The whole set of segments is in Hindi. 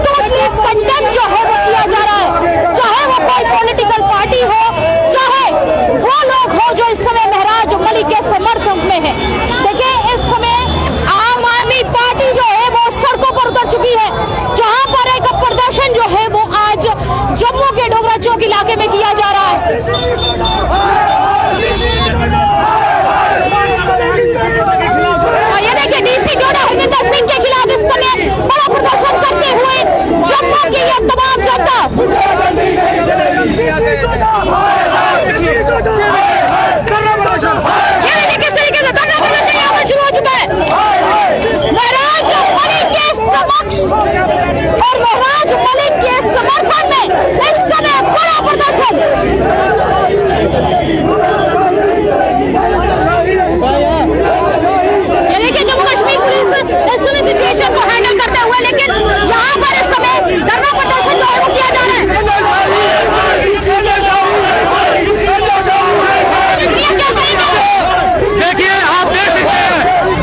टोटली कंडेम जो है वो किया जा रहा है, चाहे वो कोई पॉलिटिकल पार्टी हो, चाहे वो लोग हो जो इस समय महराज मलिक के समर्थन में है। देखिए इस समय आम आदमी पार्टी जो है वो सड़कों पर उतर चुकी है, जहां पर एक प्रदर्शन जो है वो आज जम्मू के डोगरा चौक इलाके में किया जा रहा है। ये देखिए डीसी डोडा हरविंदर सिंह के खिलाफ इस समय बड़ा प्रदर्शन करते हुए जम्मू की ये तमाम जनता किस तरीके से धरना प्रदर्शन यहाँ पर शुरू हो चुका है। महराज मलिक के समक्ष और महराज मलिक के समर्थन में इस समय बड़ा प्रदर्शन। ये देखिए जम्मू कश्मीर पुलिस इस समय सिचुएशन को हैंडल करते हुए, लेकिन यहाँ पर इस समय धरना प्रदर्शन जो है वो किया जा रहा है। देखिए आप देख सकते हैं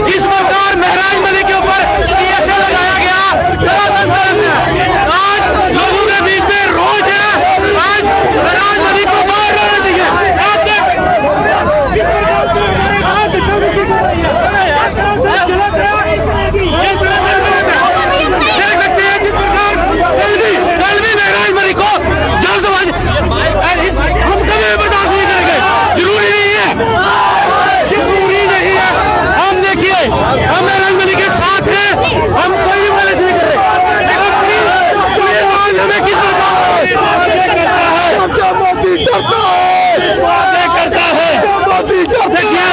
जिस प्रकार महराज मलिक के ऊपर पीएसए लगाया गया, आज लोगों के बीच में रोज है, आज महराज मलिक को बाहर लाना चाहिए। देख सकते हैं जिस प्रकार कल भी महराज मलिक को जल्दबाजी हम कभी बर्दाश्त नहीं करेंगे। जरूरी नहीं है, जरूरी नहीं है। हम देखिए हम महराज मलिक के साथ हैं, हम कोई भी वायलेशन नहीं कर रहे, लेकिन हमें किस देखिए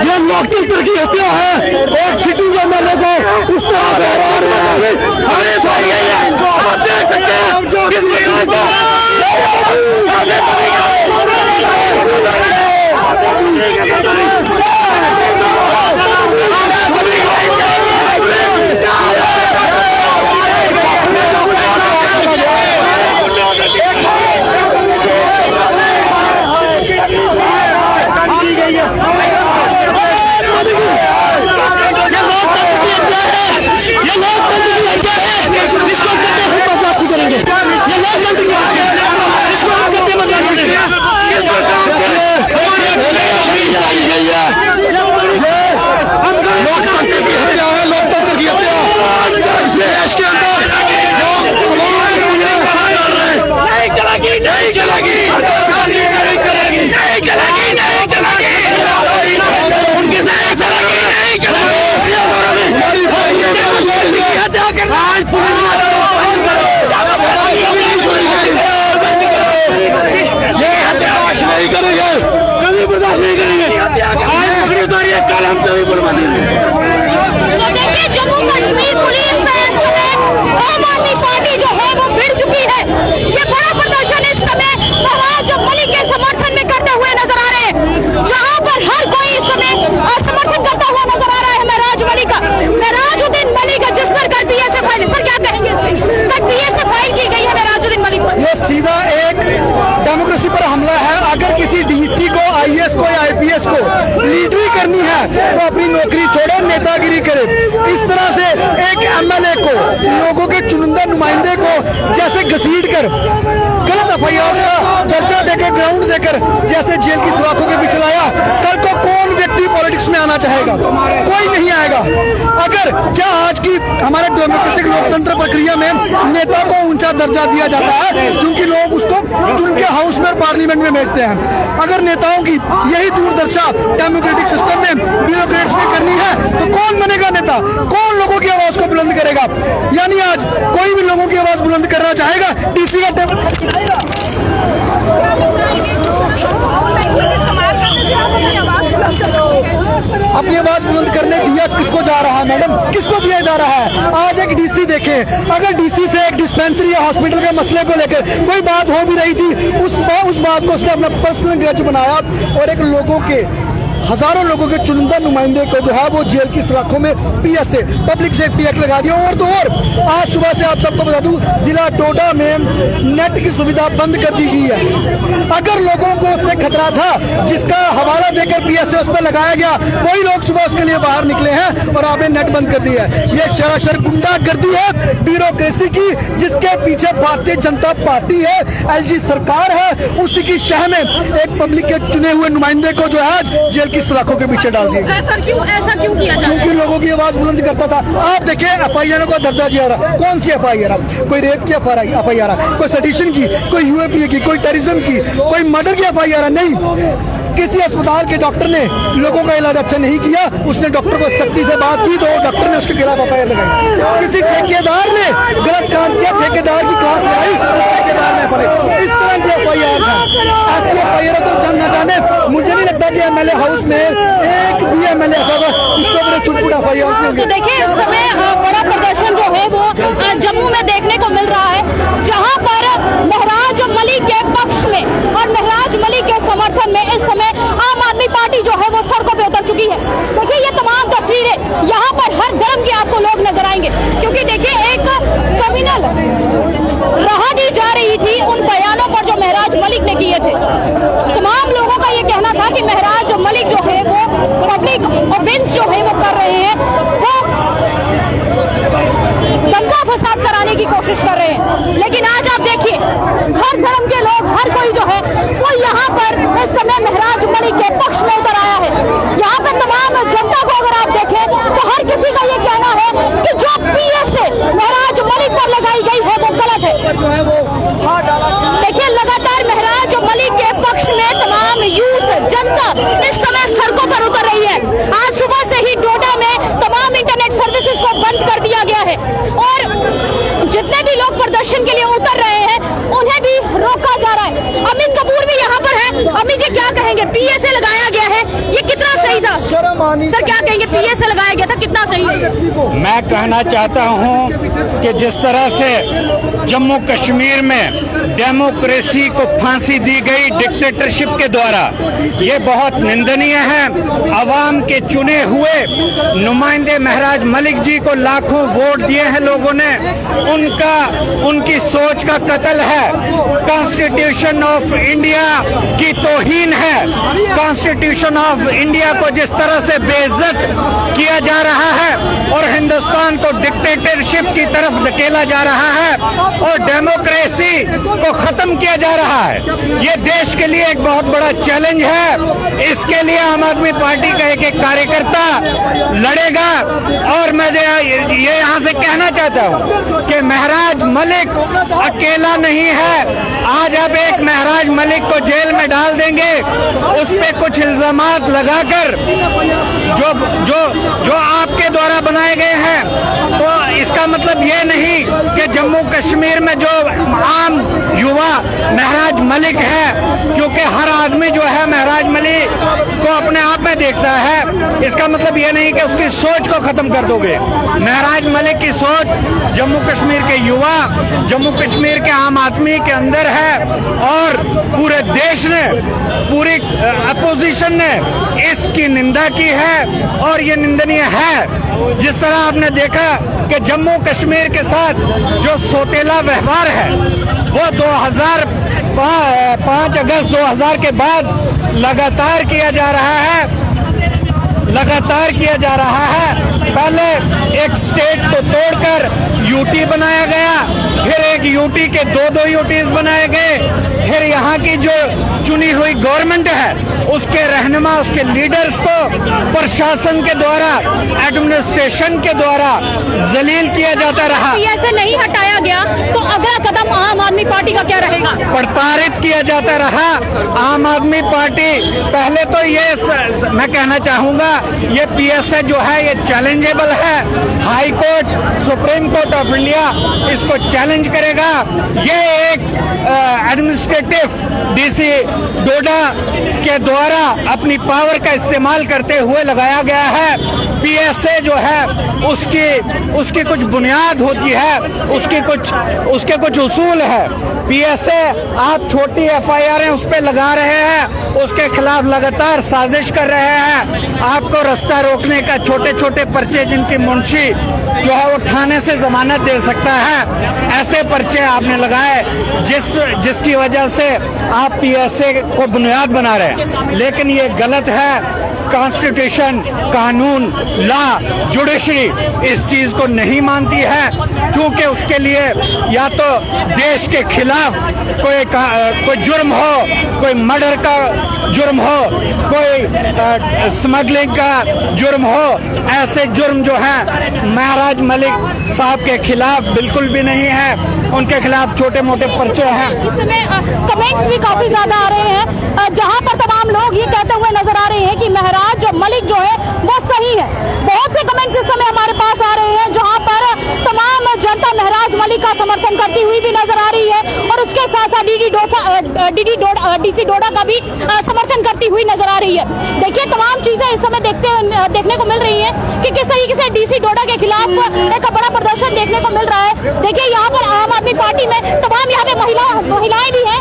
ये लोकतंत्र की हत्या है और सिटी एमएलए को उस तरह हमें देख सकते हैं जम्मू कश्मीर पुलिस आम आदमी पार्टी जो है वो भिड़ चुकी है। ये बड़ा प्रदर्शन इस समय महराज मलिक के समर्थन में करते हुए नजर आ रहे हैं, जहां पर हर कोई इस समय समर्थन करता हुआ नजर आ रहा है महराज मलिक का। महराजुद्दीन मलिक जिस पर कल पीएसए फाइल, सर क्या कहेंगे कल पीएसए फाइल की गई है महराजुद्दीन मलिक पर? ये सीधा एक डेमोक्रेसी पर हमला है। अगर किसी डीसी को, आईएएस को या आईपीएस को लीडरी करनी है तो अपनी नौकरी छोड़े, नेतागिरी करे। इस तरह से एक एमएलए को, लोगों के चुनिंदा नुमाइंदे को जैसे घसीट कर गलत एफआईआर का दर्जा देकर, ग्राउंड देकर जैसे जेल की सुराखों के पीछे लाया, कल को कौन व्यक्ति पॉलिटिक्स में आना चाहेगा? कोई नहीं आएगा। अगर क्या आज की हमारे डेमोक्रेटिक लोकतंत्र प्रक्रिया में नेता को ऊंचा दर्जा दिया जाता है क्योंकि लोग उसको चुन के हाउस में, पार्लियामेंट में भेजते हैं। अगर नेताओं की यही दूरदर्शा डेमोक्रेटिक सिस्टम में ब्यूरोक्रेट्स ने करनी है तो कौन बनेगा नेता? कौन लोगों की आवाज को बुलंद करेगा? यानी आज कोई भी लोगों की आवाज बुलंद करना चाहेगा, डीसी का टेबल खिलाएगा। अपनी आवाज बुलंद करने दिया किसको जा रहा है मैडम? किसको दिया जा रहा है? आज एक डीसी देखें, अगर डीसी से एक डिस्पेंसरी या हॉस्पिटल के मसले को लेकर कोई बात हो भी रही थी, उस बात को उसने अपना पर्सनल ग्रज बनाया और एक लोगों के, हजारों लोगों के चुनिंदा नुमाइंदे को जो है वो जेल की सलाखों में पीएसए, पब्लिक सेफ्टी एक्ट लगा दिया। और तो और आज सुबह से आप सबको बता दूं, जिला डोडा में नेट की सुविधा बंद कर दी गई है। अगर लोगों को उससे खतरा था, जिसका हवाला देकर पीएसए उस पर लगाया गया, वही लोग सुबह उसके लिए बाहर निकले हैं और आपने नेट बंद कर दिया है। ये सरासर गुंडागर्दी है, ब्यूरोक्रेसी की, जिसके पीछे भारतीय जनता पार्टी है, एलजी सरकार है, उसी की शह में एक पब्लिक के चुने हुए नुमाइंदे को जो है जेल की सलाखों के पीछे डाल दिया। सर क्यों ऐसा क्यों किया जा रहा है? क्योंकि लोगों की आवाज बुलंद करता था। आप देखिए एफआईआर को दर्जा दिया रहा, कौन सी एफआईआर? कोई रेप की एफआईआर, कोई सेडिशन की, कोई यूएपीए की, कोई टेररिज्म की, कोई मर्डर की एफआईआर नहीं। किसी अस्पताल के डॉक्टर ने लोगों का इलाज अच्छा नहीं किया, उसने डॉक्टर को सख्ती से बात की तो डॉक्टर ने उसके खिलाफ एफआईआर लगाई। किसी ठेकेदार ने गलत काम किया, ठेकेदार की क्लास लगाई, ठेकेदार ने एफआईआर। इस तरह की एफआईआर है। ऐसी एफआईआर तो जब न जाने, मुझे नहीं लगता कि एमएलए हाउस में एक भी एमएलए ऐसा होगा जिसके ऊपर चुटपुट एफआईआर नहीं होगी। तो देखिए इस समय बड़ा प्रदर्शन जो है वो जम्मू में देखने को मिल रहा है, जहां पर महराज मलिक के पक्ष में और महराज मलिक के समर्थन में इस समय आम आदमी पार्टी जो है वो सड़कों पे उतर चुकी है। देखिए ये तमाम तस्वीरें यहाँ पर हर धर्म के आपको लोग नजर आएंगे, क्योंकि देखिए एक कम्युनल राह दी जा रही थी उन बयानों पर जो महराज मलिक ने किए थे। तमाम लोगों का ये कहना था कि महराज मलिक जो है वो पब्लिक ऑफेंस जो है वो कर रहे हैं, वो दंगा फसाद कराने की कोशिश कर रहे हैं। लेकिन आज आप देखिए हर धर्म के लोग, हर कोई जो है वो यहाँ पर इस समय महराज मलिक के पक्ष में उतर आया है। यहाँ पे तमाम जनता को अगर आप देखें तो हर किसी का ये कहना है कि जो पीएसए महराज मलिक पर लगाई गई है वो गलत है। देखिए लगातार महराज मलिक के पक्ष में तमाम यूथ जनता इस समय सड़कों पर उतर रही है। आज सुबह से ही डोडा में तमाम इंटरनेट सर्विसेज को बंद कर दिया गया है और जितने भी लोग प्रदर्शन के लिए उतर रहे हैं उन्हें भी रोका जा रहा है। अमित कपूर भी यहाँ पर है। अमित जी क्या कहेंगे, पीएसए लगाया गया है, ये कितना सही था? सर क्या कहेंगे, पीएसए लगाया गया था, कितना सही है? मैं कहना चाहता हूं कि जिस तरह से जम्मू कश्मीर में डेमोक्रेसी को फांसी दी गई डिक्टेटरशिप के द्वारा, ये बहुत निंदनीय है। अवाम के चुने हुए नुमाइंदे महराज मलिक जी को लाखों वोट दिए हैं लोगों ने, उनकी सोच का कत्ल है। कॉन्स्टिट्यूशन ऑफ इंडिया की तौहीन है। कॉन्स्टिट्यूशन ऑफ इंडिया को जिस तरह से बेइज्जत किया जा रहा है और हिंदुस्तान को डिक्टेटरशिप की तरफ धकेला जा रहा है और डेमोक्रेसी को खत्म किया जा रहा है, ये देश के लिए एक बहुत बड़ा चैलेंज है। इसके लिए आम आदमी पार्टी का एक कार्यकर्ता लड़ेगा और मैं ये यहाँ से कहना चाहता हूँ कि महराज मलिक अकेला नहीं है। आज आप एक महराज मलिक को जेल में डाल देंगे, उस पे कुछ इल्जामात लगाकर जो आपके द्वारा बनाए गए हैं, तो इसका मतलब ये नहीं कि जम्मू कश्मीर में जो आम युवा महराज मलिक है, क्योंकि हर आदमी जो है महराज मलिक को अपने आप में देखता है, इसका मतलब ये नहीं कि उसकी सोच को खत्म कर दोगे। महराज मलिक की सोच जम्मू कश्मीर के युवा, जम्मू कश्मीर के आम आदमी के अंदर है और पूरे देश ने, पूरी अपोजिशन ने इसकी निंदा की है और ये निंदनीय है। जिस तरह आपने देखा कि जम्मू कश्मीर के साथ जो सौतेला व्यवहार है वो 5 अगस्त 2000 के बाद लगातार किया जा रहा है। पहले एक स्टेट को तोड़कर यूटी बनाया गया, फिर एक यूटी के दो यूटीज बनाए गए, फिर यहाँ की जो चुनी हुई गवर्नमेंट है उसके रहनुमा, उसके लीडर्स को प्रशासन के द्वारा, एडमिनिस्ट्रेशन के द्वारा जलील किया जाता रहा। ऐसे नहीं हटाया गया तो अगला कदम आम आदमी पार्टी का क्या रहेगा? प्रताड़ित किया जाता रहा। आम आदमी पार्टी पहले तो ये मैं कहना चाहूंगा, ये पीएसए जो है ये चैलेंजेबल है। High court, supreme court of India इसको चैलेंज करेगा। ये एक एडमिनिस्ट्रेटिव डीसी डोडा के द्वारा अपनी पावर का इस्तेमाल करते हुए लगाया गया है। पीएसए जो है उसकी कुछ बुनियाद होती है, उसके कुछ उसूल है। पीएसए आप छोटी एफआईआर उस पर लगा रहे हैं, उसके खिलाफ लगातार साजिश कर रहे हैं। आपको रास्ता रोकने का छोटे छोटे पर्चे जिनकी मुंशी जो है वो थाने से जमानत दे सकता है, ऐसे पर्चे आपने लगाए जिसकी वजह से आप पीएसए को बुनियाद बना रहे हैं। लेकिन ये गलत है। कॉन्स्टिट्यूशन, कानून, लॉ, जुडिशरी इस चीज को नहीं मानती है, क्योंकि उसके लिए या तो देश के खिलाफ कोई जुर्म हो, कोई मर्डर का जुर्म हो, कोई स्मगलिंग का जुर्म हो। ऐसे जुर्म जो है महराज मलिक साहब के खिलाफ बिल्कुल भी नहीं है, उनके खिलाफ छोटे मोटे पर्चे हैं। इस समय कमेंट्स भी काफी ज्यादा आ रहे हैं, जहां पर तमाम लोग ये कहते हुए नजर आ रहे हैं कि महराज मलिक जो है वो सही है। बहुत से कमेंट्स इस समय हमारे पास आ रहे हैं, जहां पर तमाम जनता महराज मलिक का समर्थन करती हुई भी नजर आ रही है और उसके साथ साथ डीसी डोडा का भी समर्थन करती हुई नजर आ रही है। देखिए तमाम चीजें इस समय देखने को मिल रही है कि किस तरीके से डीसी डोडा के खिलाफ एक बड़ा प्रदर्शन देखने को मिल रहा है। देखिए यहाँ पर आम आदमी पार्टी में तमाम यहाँ पे महिलाएं भी हैं,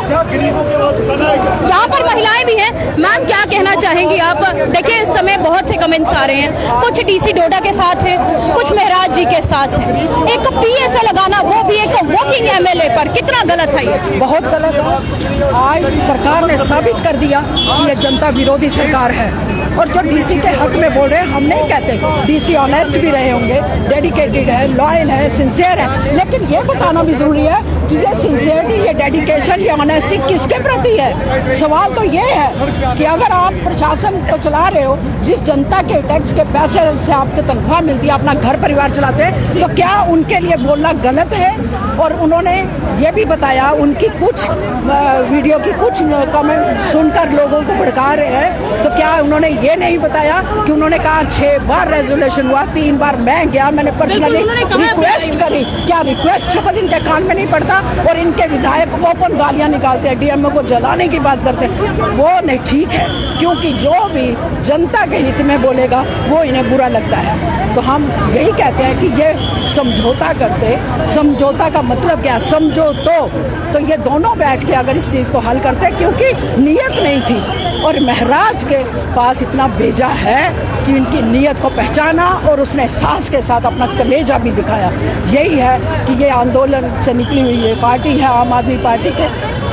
यहाँ पर महिलाएं भी हैं। मैम क्या कहना चाहेंगी आप? देखिए इस समय बहुत से कमेंट्स आ रहे हैं, कुछ डीसी डोडा के साथ हैं, कुछ महराज जी के साथ हैं। एक पीएसए लगाना, वो भी एक वॉकिंग एमएलए पर, कितना गलत है ये? बहुत गलत है। आज सरकार ने साबित कर दिया कि ये जनता विरोधी सरकार है। और जो डीसी के हक में बोल रहे हैं, हम नहीं कहते, डीसी ऑनेस्ट भी रहे होंगे, डेडिकेटेड है, लॉयल है, सिंसियर है, लेकिन ये बताना भी जरूरी है कि ये सिंसियरिटी, ये डेडिकेशन, ये ऑनेस्टी किसके प्रति है। सवाल तो ये है कि अगर आप प्रशासन को चला रहे हो, जिस जनता के टैक्स के पैसे से आपको तनख्वाह मिलती है, अपना घर परिवार चलाते हैं, तो क्या उनके लिए बोलना गलत है? और उन्होंने ये भी बताया, उनकी कुछ वीडियो की कुछ कमेंट सुनकर लोगों को भड़का रहे हैं, तो क्या उन्होंने ये नहीं बताया कि उन्होंने कहा 6 बार रेजोल्यूशन हुआ, 3 बार मैं गया, मैंने पर्सनली रिक्वेस्ट करी। क्या रिक्वेस्ट शब्द इनके कान में नहीं पड़ता? और इनके विधायक ओपन गालियां निकालते हैं, डीएमओ को जलाने की बात करते हैं। वो नहीं ठीक है, क्योंकि जो भी जनता के हित में बोलेगा वो इन्हें बुरा लगता है। तो हम यही कहते हैं कि ये समझौता करते, समझौता का मतलब क्या? समझो तो ये दोनों बैठ के अगर इस चीज़ को हल करते, क्योंकि नीयत नहीं थी और महराज के पास इतना भेजा है कि इनकी नीयत को पहचाना और उसने साहस के साथ अपना कलेजा भी दिखाया। यही है कि ये आंदोलन से निकली हुई ये पार्टी है, आम आदमी पार्टी के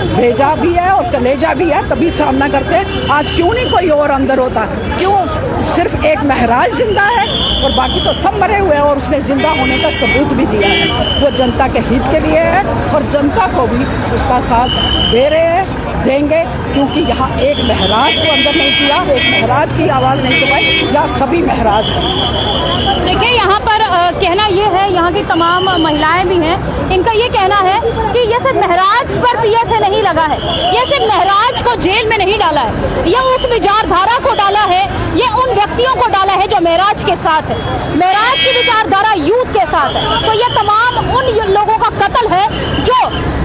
भेजा भी है और कलेजा भी है, तभी सामना करते हैं। आज क्यों नहीं कोई और अंदर होता? क्यों सिर्फ एक महराज जिंदा है और बाकी तो सब मरे हुए हैं? और उसने जिंदा होने का सबूत भी दिया है, वो जनता के हित के लिए है और जनता को भी उसका साथ दे रहे हैं, देंगे, क्योंकि यहाँ एक महराज को अंदर नहीं किया, एक महराज की आवाज़ नहीं दबाई, यहाँ सभी महराज हैं। देखिए यहाँ पर कहना ये है, यहाँ की तमाम महिलाएं भी हैं, इनका ये कहना है कि ये सिर्फ महराज पर पीएसए नहीं लगा है, ये सिर्फ महराज को जेल में नहीं डाला है, ये उस विचारधारा को डाला है, ये उन व्यक्तियों को डाला है जो महराज के साथ है, महराज की विचारधारा यूथ के साथ है। तो ये तमाम उन लोगों का कत्ल है जो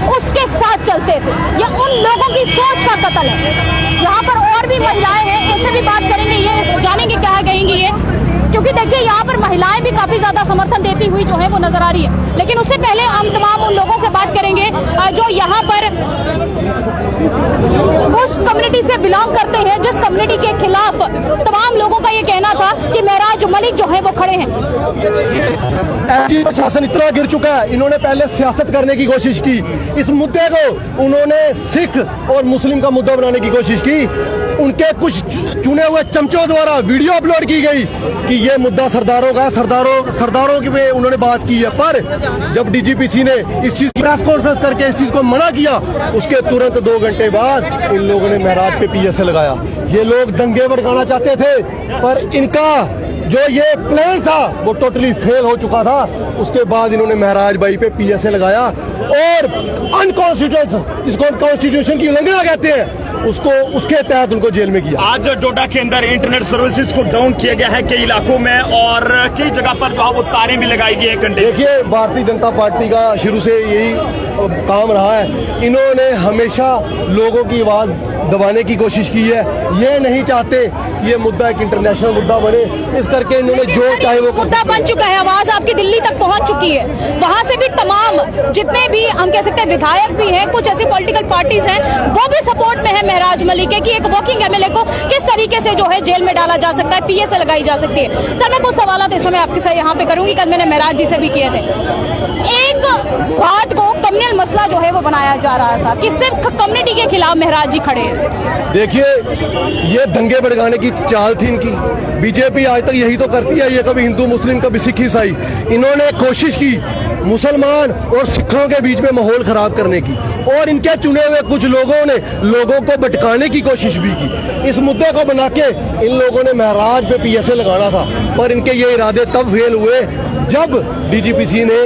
उसके साथ चलते थे, ये उन लोगों की सोच का कत्ल है। यहाँ पर और भी महिलाएं हैं, इनसे भी बात करेंगे, ये जानेंगे क्या कहेंगी ये, क्योंकि देखिए यहाँ पर महिलाएं भी काफी ज्यादा समर्थन देती हुई जो है वो नजर आ रही है। लेकिन उससे पहले हम तमाम उन लोगों से बात करेंगे जो यहाँ पर उस कम्युनिटी से बिलोंग करते हैं जिस कम्युनिटी के खिलाफ तमाम लोगों का ये कहना था कि महराज मलिक जो है वो खड़े हैं। प्रशासन इतना गिर चुका है, इन्होंने पहले सियासत करने की कोशिश की, इस मुद्दे को उन्होंने सिख और मुस्लिम का मुद्दा बनाने की कोशिश की। उनके कुछ चुने हुए चमचों द्वारा वीडियो अपलोड की गई कि ये मुद्दा सरदारों का, सरदारों की में उन्होंने बात की है। पर जब डीजीपीसी ने इस चीज की प्रेस कॉन्फ्रेंस करके इस चीज को मना किया, उसके तुरंत 2 घंटे बाद इन लोगों ने महराज पे पीएसए लगाया। ये लोग दंगे भड़काना चाहते थे, पर इनका जो ये प्लान था वो टोटली फेल हो चुका था। उसके बाद इन्होंने महराज भाई पे पीएसए लगाया और अनकॉन्स्टिट्यूशन, इसको कॉन्स्टिट्यूशन की उल्लंघना कहते हैं, उसको उसके तहत उनको जेल में किया। आज डोडा के अंदर इंटरनेट सर्विसेज को डाउन किया गया है कई इलाकों में और कई जगह पर जो है वो तारें भी लगाई गई हैं। देखिए भारतीय जनता पार्टी का शुरू से यही काम रहा है, इन्होंने हमेशा लोगों की आवाज़ दबाने की कोशिश की है। ये नहीं चाहते कि ये मुद्दा एक इंटरनेशनल मुद्दा बने, इस करके इन्होंने जो चाहे वो मुद्दा बन चुका है, आवाज आपकी दिल्ली तक पहुंच चुकी है। वहां से भी तमाम जितने भी हम कह सकते हैं विधायक भी हैं, कुछ ऐसी पॉलिटिकल पार्टीज हैं, वो भी सपोर्ट में है महराज मलिक के कि एक वर्किंग एमएलए को किस तरीके से जो है जेल में डाला जा सकता है, पीएसए लगाई जा सकती है। सर मैं कुछ सवाल इस समय आपके साथ यहाँ पे करूंगी, कल मैंने महराज जी से भी किए थे। एक बात को कम्युनल मसला जो है वो बनाया जा रहा था कि सिर्फ कम्युनिटी के खिलाफ महराज जी खड़े हैं। देखिए, ये दंगे भड़काने की चाल थी इनकी। बीजेपी आज तक यही तो करती है, ये कभी हिंदू मुस्लिम कभी सिख ईसाई। इन्होंने कोशिश की मुसलमान और सिखों के बीच में माहौल खराब करने की, और इनके चुने हुए कुछ लोगों ने लोगों को भटकाने की कोशिश भी की। इस मुद्दे को बना के इन लोगों ने महराज पे पीएसए लगाना था, पर इनके ये इरादे तब फेल हुए जब डीजीपीसी ने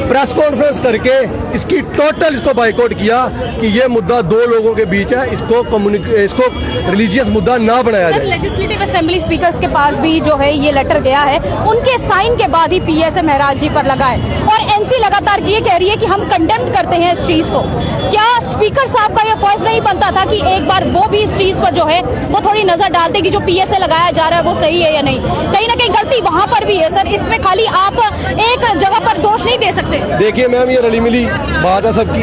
प्रेस कॉन्फ्रेंस करके इसको बाइकआउट किया कि ये मुद्दा दो लोगों के बीच है, इसको रिलीजियस मुद्दा ना बनाया जाए। लेजिस्लेटिव असेंबली स्पीकर्स के पास भी जो है ये लेटर गया है, उनके साइन के बाद ही पीएसए महराज जी पर लगा है, और एनसी लगातार ये कह रही है कि हम कंडेम करते हैं इस चीज को। क्या स्पीकर साहब का ये फर्ज नहीं बनता था कि एक बार वो भी इस चीज पर जो है वो थोड़ी नजर डालते कि जो पीएसए लगाया जा रहा है वो सही है या नहीं? कहीं ना कहीं गलती वहां पर भी है सर, इसमें खाली आप एक जगह पर दोष नहीं दे सकते। देखिए मैम, ये रली मिली बात है सबकी।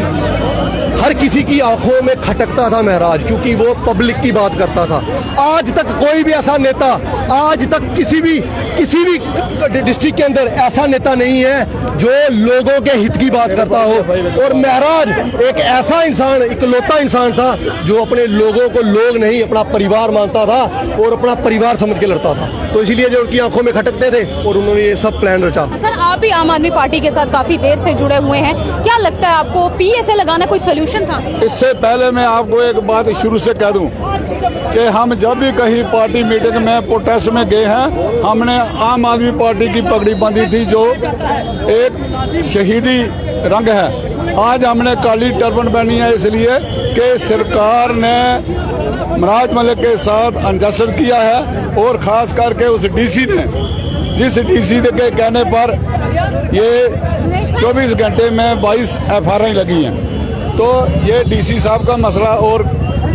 हर किसी की आंखों में खटकता था महराज, क्योंकि वो पब्लिक की बात करता था। आज तक कोई भी ऐसा नेता, आज तक किसी भी डिस्ट्रिक्ट के अंदर ऐसा नेता नहीं है जो लोगों के हित की बात करता हो। और महराज एक ऐसा इंसान, इकलौता इंसान था जो अपने लोगों को लोग नहीं अपना परिवार मानता था और अपना परिवार समझ के लड़ता था। तो इसीलिए जो उनकी आंखों में खटकते थे और उन्होंने ये सब प्लान रचा। सर आप भी आम आदमी पार्टी के साथ काफी देर से जुड़े हुए हैं, क्या लगता है आपको पीएसए लगाना कोई सोल्यूशन था? इससे पहले मैं आपको एक बात शुरू से कह दूं कि हम जब भी कहीं पार्टी मीटिंग में प्रोटेस्ट में गए हैं, हमने आम आदमी पार्टी की पगड़ी बांधी थी जो एक शहीदी रंग है। आज हमने काली टर्बन पहनी है इसलिए कि सरकार ने महराज मलिक के साथ अनजस्टिस किया है, और खास करके उस डीसी ने, जिस डीसी के कहने पर ये 24 घंटे में 22 एफआईआर लगी हैं। तो ये डीसी साहब का मसला और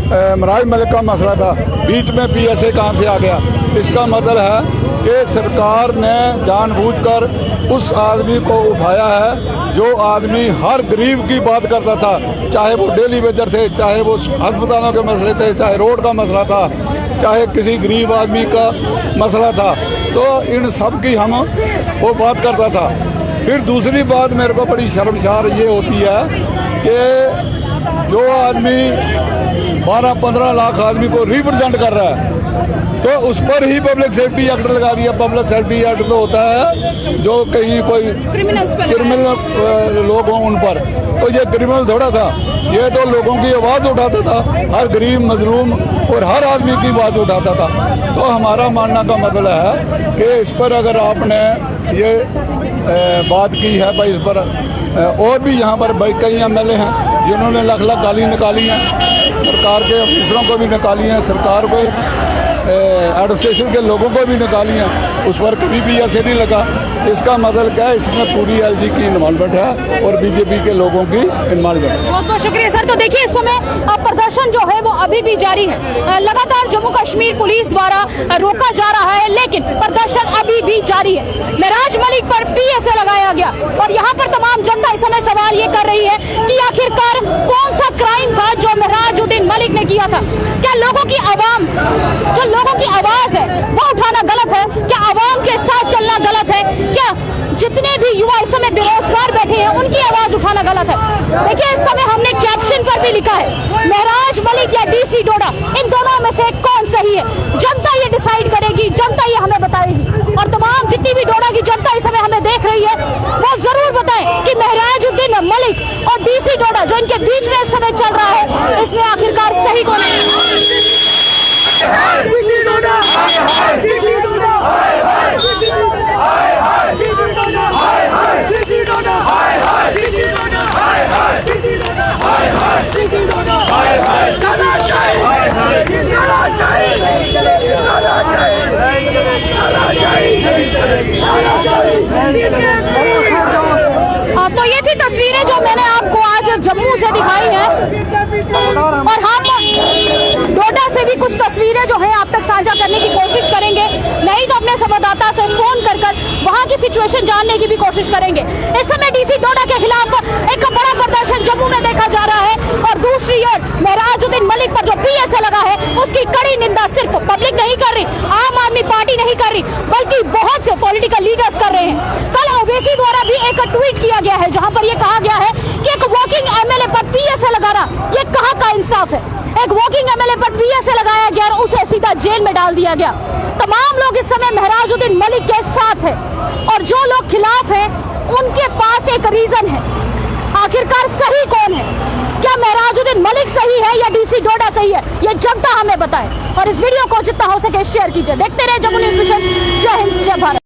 महराज मलिक का मसला था, बीच में पीएसए कहां से आ गया? इसका मतलब है कि सरकार ने जानबूझकर उस आदमी को उठाया है जो आदमी हर गरीब की बात करता था, चाहे वो डेली वेजर थे, चाहे वो अस्पतालों के मसले थे, चाहे रोड का मसला था, चाहे किसी गरीब आदमी का मसला था। तो इन सब की हम वो बात करता था। फिर दूसरी बात मेरे को बड़ी शर्मसार ये होती है कि जो आदमी 12-15 लाख आदमी को रिप्रेजेंट कर रहा है, तो उस पर ही पब्लिक सेफ्टी एक्ट लगा दिया। पब्लिक सेफ्टी एक्ट तो होता है जो कहीं कोई क्रिमिनल लोग हों उन पर, तो ये क्रिमिनल थोड़ा था, ये तो लोगों की आवाज़ उठाता था, हर गरीब मजलूम और हर आदमी की आवाज़ उठाता था। तो हमारा मानना का मतलब है कि इस पर अगर आपने ये बात की है भाई, इस पर और भी यहाँ पर कई एमएलए हैं जिन्होंने लाख गाली निकाली हैं, सरकार के अफसरों को भी निकाली हैं, सरकार को एडमिनिस्ट्रेशन के लोगों को भी निकाली हैं, उस पर कभी भी ऐसे नहीं लगा। इसका मतलब क्या है? इसमें पूरी एलजी की इन्वॉल्वमेंट है और बीजेपी के लोगों की इन्वॉल्वमेंट है। बहुत बहुत शुक्रिया सर। तो देखिए इस समय प्रदर्शन जो है वो अभी भी जारी है, लगातार जम्मू कश्मीर पुलिस द्वारा रोका जा रहा है, लेकिन प्रदर्शन अभी भी जारी है। महराज मलिक पर पीएसए लगाया गया और यहाँ पर तमाम जनता इस समय सवाल ये कर रही है कि आखिरकार कौन सा क्राइम था जो महराजुद्दीन मलिक ने किया था? क्या लोगों की आवाम, जो लोगों की आवाज है वो उठाना गलत है? क्या आवाम के साथ चलना गलत है? क्या जितने भी युवा इस समय बेरोजगार बैठे हैं उनकी आवाज उठाना गलत है? देखिए इस समय हमने कैप्शन पर भी लिखा है महराज मलिक या डीसी डोडा, इन दोनों में से कौन सही है? जनता ये डिसाइड करेगी, जनता ये हमें बताएगी। और तमाम जितनी भी डोडा की जनता इस समय हमें देख रही है वो जरूर बताएं कि महराजुद्दीन मलिक और डीसी डोडा जो इनके बीच में इस समय चल रहा है, इसमें आखिरकार सही कौन है? तो ये थी तस्वीरें जो मैंने आपको आज तस्वीरें जो है आप तक साझा करने की कोशिश करेंगे, नहीं तो अपने संवाददाता से फोन कर वहां की सिचुएशन जानने की भी कोशिश करेंगे। इस समय डीसी डोडा के खिलाफ एक बड़ा प्रदर्शन जम्मू में देखा जा रहा है और दूसरी ओर महराजुद्दीन मलिक पर जो पीएसए लगा है उसकी कड़ी निंदा सिर्फ पब्लिक नहीं कर रही, आम आदमी पार्टी नहीं कर रही, बल्कि बहुत से पॉलिटिकल लीडर्स कर रहे हैं। कल ओवैसी द्वारा भी एक ट्वीट किया गया है जहां पर यह कहा गया है कि एक वॉकिंग एमएलए पर पीएसए लगाना ये कहां का इंसाफ है। एक वॉकिंग एमएलए पर पीएसए लगाया गया और उसे सीधा जेल में डाल दिया गया। तमाम लोग इस समय महराजुद्दीन मलिक के साथ है और जो लोग खिलाफ हैं उनके पास एक रीजन है। आखिरकार सही कौन है? क्या महराजुद्दीन मलिक सही है या डीसी डोडा सही है? ये जनता हमें बताए और इस वीडियो को जितना हो सके शेयर कीजिए। देखते रहे जम्मू न्यूज़ मिशन। जय हिंद, जय भारत।